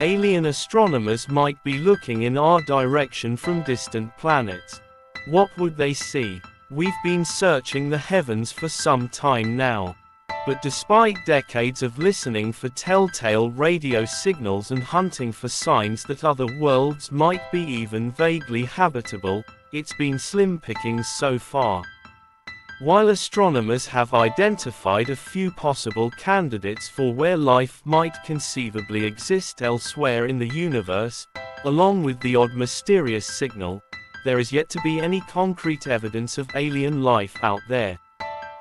Alien astronomers might be looking in our direction from distant planets. What would they see? We've been searching the heavens for some time now. But despite decades of listening for telltale radio signals and hunting for signs that other worlds might be even vaguely habitable, it's been slim pickings so far. While astronomers have identified a few possible candidates for where life might conceivably exist elsewhere in the universe, along with the odd mysterious signal, there is yet to be any concrete evidence of alien life out there.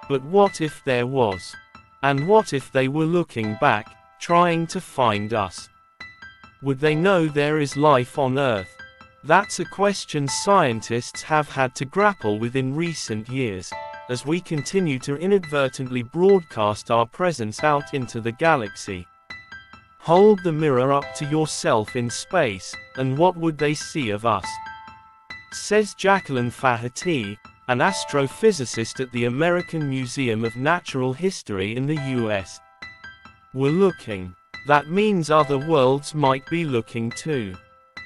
But what if there was? And what if they were looking back, trying to find us? Would they know there is life on Earth? That's a question scientists have had to grapple with in recent years, as we continue to inadvertently broadcast our presence out into the galaxy. Hold the mirror up to yourself in space, and what would they see of us? Says Jacqueline Faherty, an astrophysicist at the American Museum of Natural History in the US. We're looking. That means other worlds might be looking too.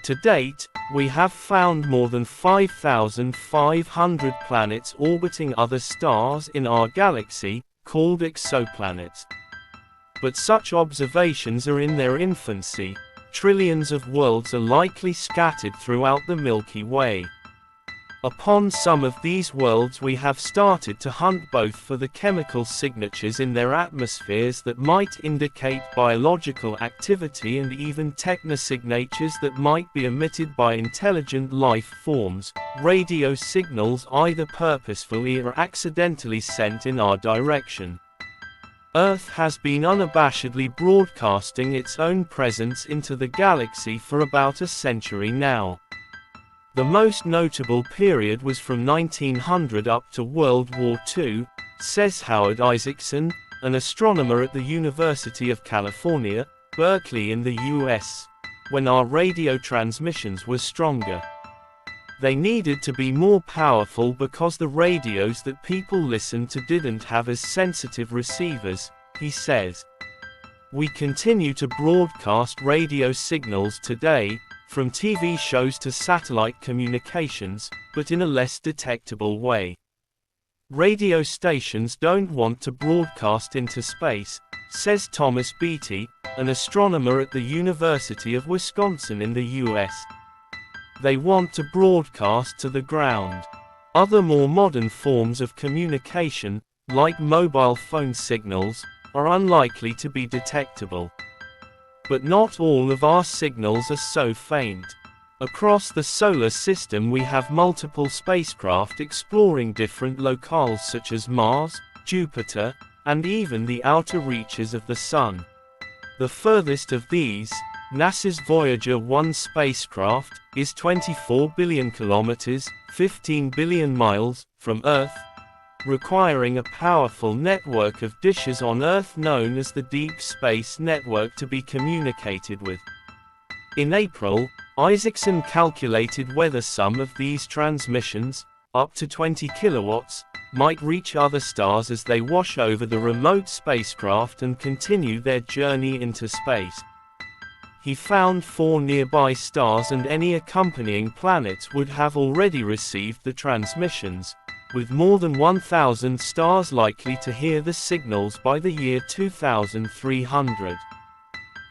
To date, we have found more than 5,500 planets orbiting other stars in our galaxy, called exoplanets. But such observations are in their infancy. Trillions of worlds are likely scattered throughout the Milky Way. Upon some of these worlds we have started to hunt both for the chemical signatures in their atmospheres that might indicate biological activity and even technosignatures that might be emitted by intelligent life forms, radio signals either purposefully or accidentally sent in our direction. Earth has been unabashedly broadcasting its own presence into the galaxy for about a century now. The most notable period was from 1900 up to World War II, says Howard Isaacson, an astronomer at the University of California, Berkeley in the US, when our radio transmissions were stronger. They needed to be more powerful because the radios that people listened to didn't have as sensitive receivers, he says. We continue to broadcast radio signals today, from TV shows to satellite communications, but in a less detectable way. Radio stations don't want to broadcast into space, says Thomas Beatty, an astronomer at the University of Wisconsin in the US. They want to broadcast to the ground. Other more modern forms of communication, like mobile phone signals, are unlikely to be detectable. But not all of our signals are so faint. Across the solar system we have multiple spacecraft exploring different locales such as Mars, Jupiter, and even the outer reaches of the Sun. The furthest of these, NASA's Voyager 1 spacecraft, is 24 billion kilometers, 15 billion miles, from Earth, requiring a powerful network of dishes on Earth known as the Deep Space Network to be communicated with. In April, Isaacson calculated whether some of these transmissions, up to 20 kilowatts, might reach other stars as they wash over the remote spacecraft and continue their journey into space. He found 4 nearby stars and any accompanying planets would have already received the transmissions, with more than 1,000 stars likely to hear the signals by the year 2300.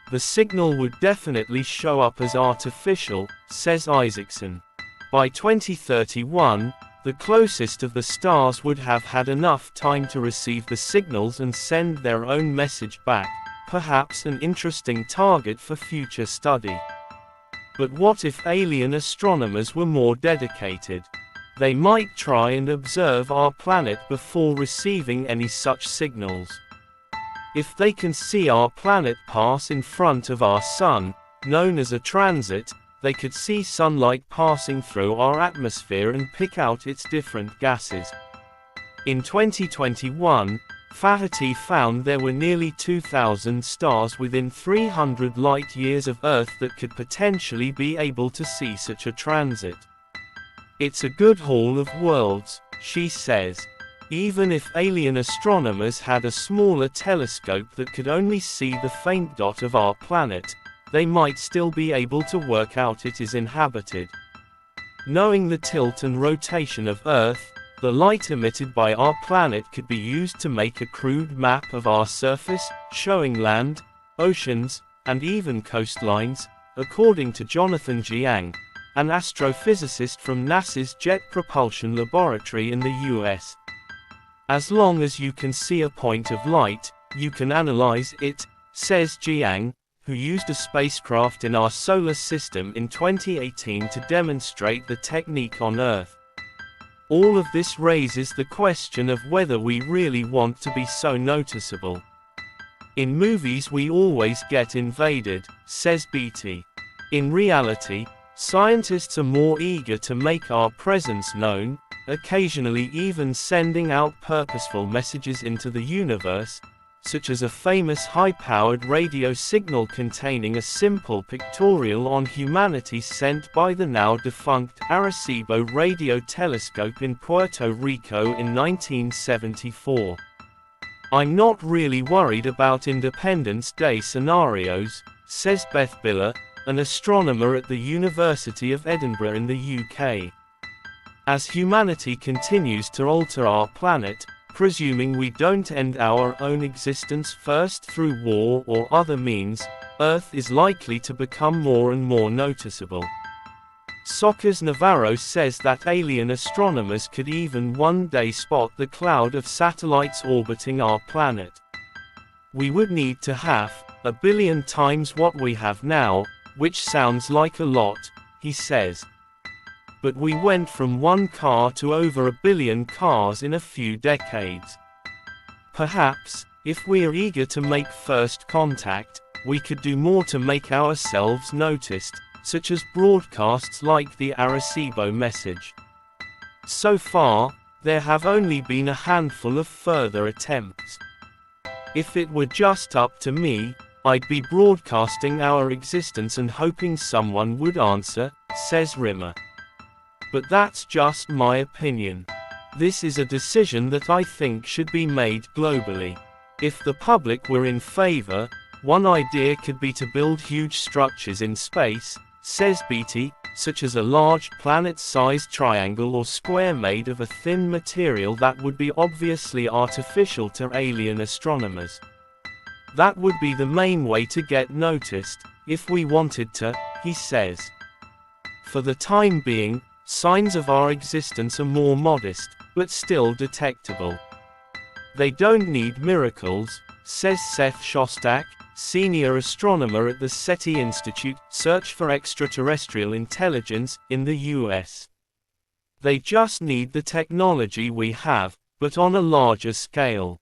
The signal would definitely show up as artificial, says Isaacson. By 2031, the closest of the stars would have had enough time to receive the signals and send their own message back, perhaps an interesting target for future study. But what if alien astronomers were more dedicated? They might try and observe our planet before receiving any such signals. If they can see our planet pass in front of our Sun, known as a transit, they could see sunlight passing through our atmosphere and pick out its different gases. In 2021, Faherty found there were nearly 2,000 stars within 300 light-years of Earth that could potentially be able to see such a transit. It's a good haul of worlds, she says. Even if alien astronomers had a smaller telescope that could only see the faint dot of our planet, they might still be able to work out it is inhabited. Knowing the tilt and rotation of Earth, the light emitted by our planet could be used to make a crude map of our surface, showing land, oceans, and even coastlines, according to Jonathan Jiang, an astrophysicist from NASA's Jet Propulsion Laboratory in the US. As long as you can see a point of light, you can analyze it, says Jiang, who used a spacecraft in our solar system in 2018 to demonstrate the technique on Earth. All of this raises the question of whether we really want to be so noticeable. In movies we always get invaded, says Beatty. In reality, scientists are more eager to make our presence known, occasionally even sending out purposeful messages into the universe, such as a famous high-powered radio signal containing a simple pictorial on humanity sent by the now-defunct Arecibo radio telescope in Puerto Rico in 1974. I'm not really worried about Independence Day scenarios, says Beth Biller, an astronomer at the University of Edinburgh in the UK. As humanity continues to alter our planet, presuming we don't end our own existence first through war or other means, Earth is likely to become more and more noticeable. Socas Navarro says that alien astronomers could even one day spot the cloud of satellites orbiting our planet. We would need to have 1 billion times what we have now, which sounds like a lot, he says. But we went from one car to over 1 billion cars in a few decades. Perhaps, if we're eager to make first contact, we could do more to make ourselves noticed, such as broadcasts like the Arecibo message. So far, there have only been a handful of further attempts. If it were just up to me, I'd be broadcasting our existence and hoping someone would answer, says Rimmer. But that's just my opinion. This is a decision that I think should be made globally. If the public were in favor, one idea could be to build huge structures in space, says Beatty, such as a large planet-sized triangle or square made of a thin material that would be obviously artificial to alien astronomers. That would be the main way to get noticed, if we wanted to, he says. For the time being, signs of our existence are more modest, but still detectable. They don't need miracles, says Seth Shostak, senior astronomer at the SETI Institute, Search for Extraterrestrial Intelligence, in the US. They just need the technology we have, but on a larger scale.